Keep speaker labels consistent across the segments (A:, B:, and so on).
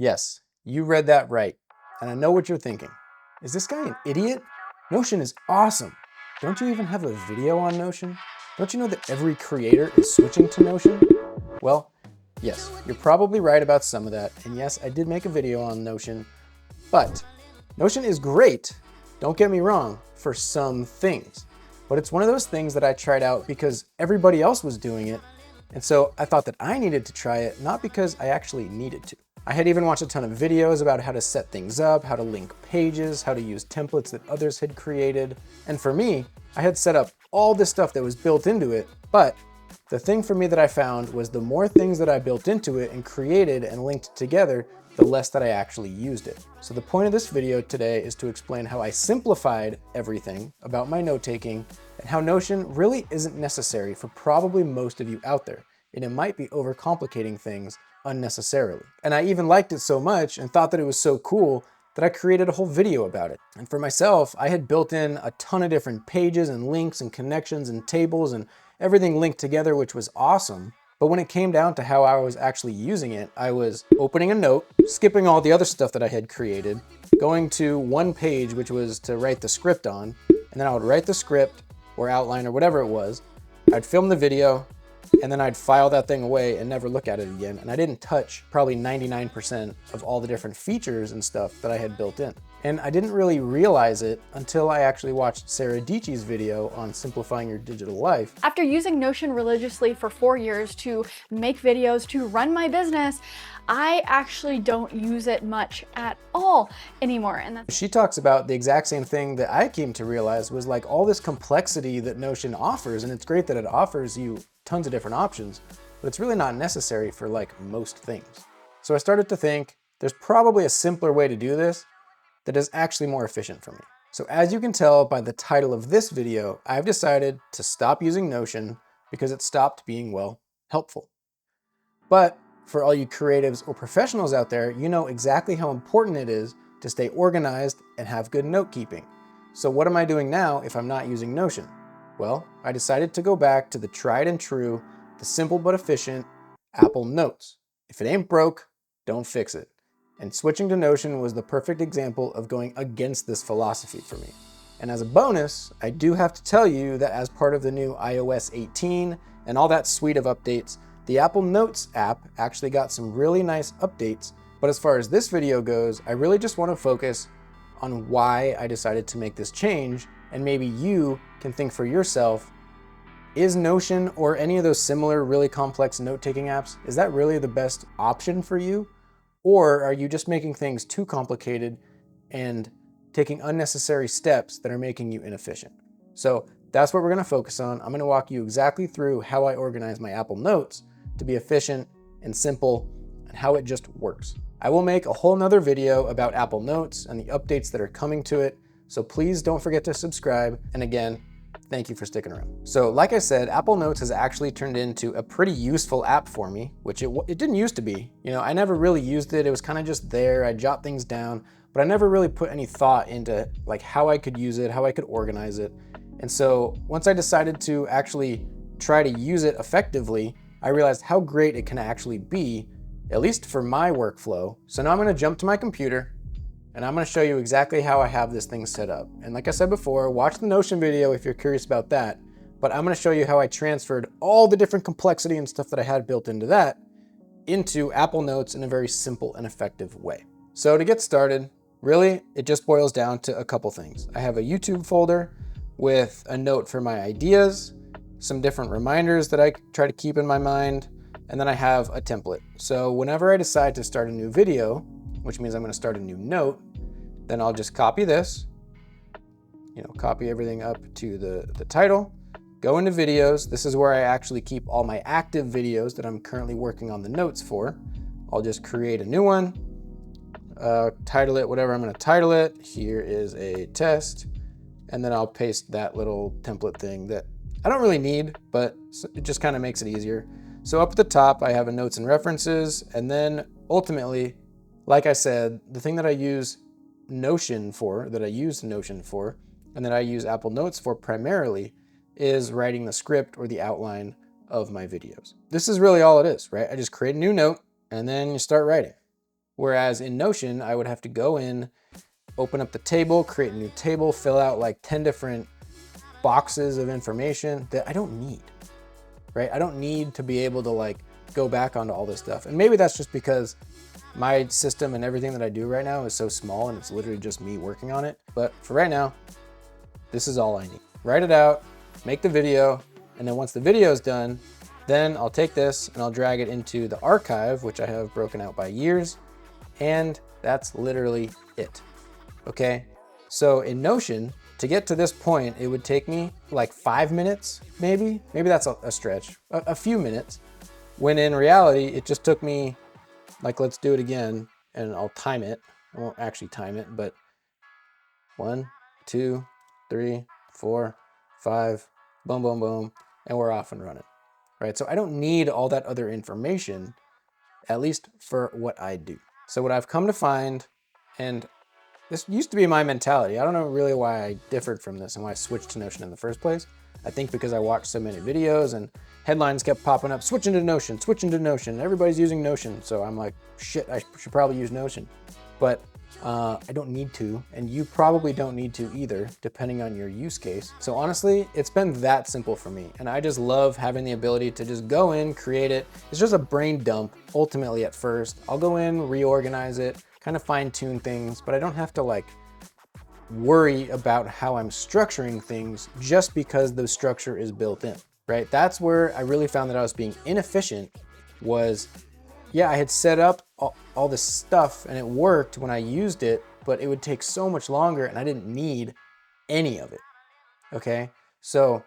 A: Yes, you read that right. And I know what you're thinking. Is this guy an idiot? Notion is awesome. Don't you even have a video on Notion? Don't you know that every creator is switching to Notion? Well, yes, you're probably right about some of that. And yes, I did make a video on Notion, but Notion is great, don't get me wrong, for some things. But it's one of those things that I tried out because everybody else was doing it. And so I thought that I needed to try it, not because I actually needed to. I had even watched a ton of videos about how to set things up, how to link pages, how to use templates that others had created. And for me, I had set up all this stuff that was built into it, but the thing for me that I found was the more things that I built into it and created and linked together, the less that I actually used it. So the point of this video today is to explain how I simplified everything about my note-taking and how Notion really isn't necessary for probably most of you out there, and it might be overcomplicating things unnecessarily. And I even liked it so much and thought that it was so cool that I created a whole video about it. And for myself, I had built in a ton of different pages and links and connections and tables and everything linked together, which was awesome. But when it came down to how I was actually using it, I was opening a note, skipping all the other stuff that I had created, going to one page, which was to write the script on, and then I would write the script or outline or whatever it was. I'd film the video, and then I'd file that thing away and never look at it again. And I didn't touch probably 99% of all the different features and stuff that I had built in. And I didn't really realize it until I actually watched Sarah Dietschy's video on simplifying your digital life.
B: After using Notion religiously for 4 years to make videos, to run my business, I actually don't use it much at all anymore. And
A: she talks about the exact same thing that I came to realize was like all this complexity that Notion offers, and it's great that it offers you tons of different options, but it's really not necessary for like most things. So I started to think there's probably a simpler way to do this that is actually more efficient for me. So as you can tell by the title of this video, I've decided to stop using Notion because it stopped being, well, helpful. But for all you creatives or professionals out there, you know exactly how important it is to stay organized and have good note keeping. So what am I doing now if I'm not using Notion? Well, I decided to go back to the tried and true, the simple but efficient Apple Notes. If it ain't broke, don't fix it. And switching to Notion was the perfect example of going against this philosophy for me. And as a bonus, I do have to tell you that as part of the new iOS 18 and all that suite of updates, the Apple Notes app actually got some really nice updates. But as far as this video goes, I really just want to focus on why I decided to make this change, and maybe you can think for yourself, is Notion or any of those similar really complex note-taking apps, is that really the best option for you? Or are you just making things too complicated and taking unnecessary steps that are making you inefficient? So that's what we're going to focus on. I'm going to walk you exactly through how I organize my Apple Notes to be efficient and simple and how it just works. I will make a whole nother video about Apple Notes and the updates that are coming to it. So please don't forget to subscribe. And again, thank you for sticking around. So like I said, Apple Notes has actually turned into a pretty useful app for me, which it didn't used to be. You know, I never really used it. It was kind of just there. I jot things down, but I never really put any thought into like how I could use it, how I could organize it. And so once I decided to actually try to use it effectively, I realized how great it can actually be, at least for my workflow. So now I'm going to jump to my computer and I'm going to show you exactly how I have this thing set up. And like I said before, watch the Notion video if you're curious about that. But I'm going to show you how I transferred all the different complexity and stuff that I had built into that into Apple Notes in a very simple and effective way. So to get started, really, it just boils down to a couple things. I have a YouTube folder with a note for my ideas, some different reminders that I try to keep in my mind, and then I have a template. So whenever I decide to start a new video, which means I'm going to start a new note, then I'll just copy this, copy everything up to the title, go into videos. This is where I actually keep all my active videos that I'm currently working on the notes for. I'll just create a new one, title it whatever I'm going to title it. Here is a test, and then I'll paste that little template thing that I don't really need, but it just kind of makes it easier. So up at the top, I have a notes and references, and then ultimately, like I said, the thing that I use Notion for, and that I use Apple Notes for primarily, is writing the script or the outline of my videos. This is really all it is, right? I just create a new note and then you start writing. Whereas in Notion, I would have to go in, open up the table, create a new table, fill out like 10 different boxes of information that I don't need, right? I don't need to be able to like go back onto all this stuff. And maybe that's just because my system and everything that I do right now is so small and it's literally just me working on it. But for right now, this is all I need. Write it out, make the video, and then once the video is done, then I'll take this and I'll drag it into the archive, which I have broken out by years, and that's literally it, okay? So in Notion, to get to this point, it would take me like 5 minutes, maybe that's a stretch, a few minutes, when in reality, it just took me, like, let's do it again, and I'll time it. I won't actually time it, but 1, 2, 3, 4, 5, boom, boom, boom, and we're off and running, right? So I don't need all that other information, at least for what I do. So what I've come to find, and this used to be my mentality. I don't know really why I differed from this and why I switched to Notion in the first place. I think because I watched so many videos and headlines kept popping up, switching to Notion, everybody's using Notion. So I'm like, shit, I should probably use Notion. But I don't need to, and you probably don't need to either, depending on your use case. So honestly, it's been that simple for me. And I just love having the ability to just go in, create it. It's just a brain dump, ultimately at first. I'll go in, reorganize it, kind of fine tune things, but I don't have to like worry about how I'm structuring things just because the structure is built in, right? That's where I really found that I was being inefficient was, yeah, I had set up all this stuff and it worked when I used it, but it would take so much longer and I didn't need any of it, okay? So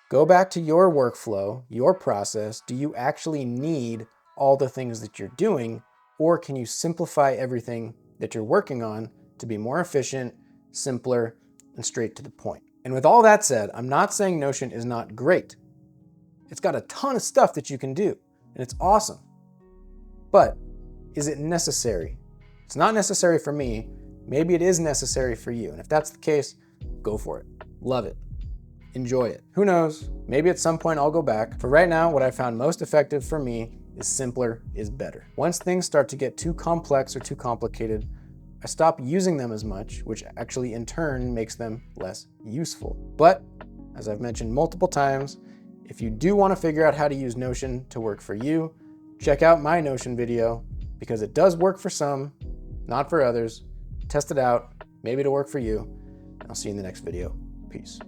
A: go back to your workflow, your process. Do you actually need all the things that you're doing, or can you simplify everything that you're working on to be more efficient, simpler, and straight to the point? And with all that said, I'm not saying Notion is not great. It's got a ton of stuff that you can do, and it's awesome. But is it necessary? It's not necessary for me. Maybe it is necessary for you. And if that's the case, go for it. Love it. Enjoy it. Who knows? Maybe at some point I'll go back. For right now, what I found most effective for me is simpler is better. Once things start to get too complex or too complicated, I stop using them as much, which actually in turn makes them less useful. But as I've mentioned multiple times, if you do want to figure out how to use Notion to work for you, check out my Notion video because it does work for some, not for others. Test it out. Maybe it'll work for you. I'll see you in the next video. Peace.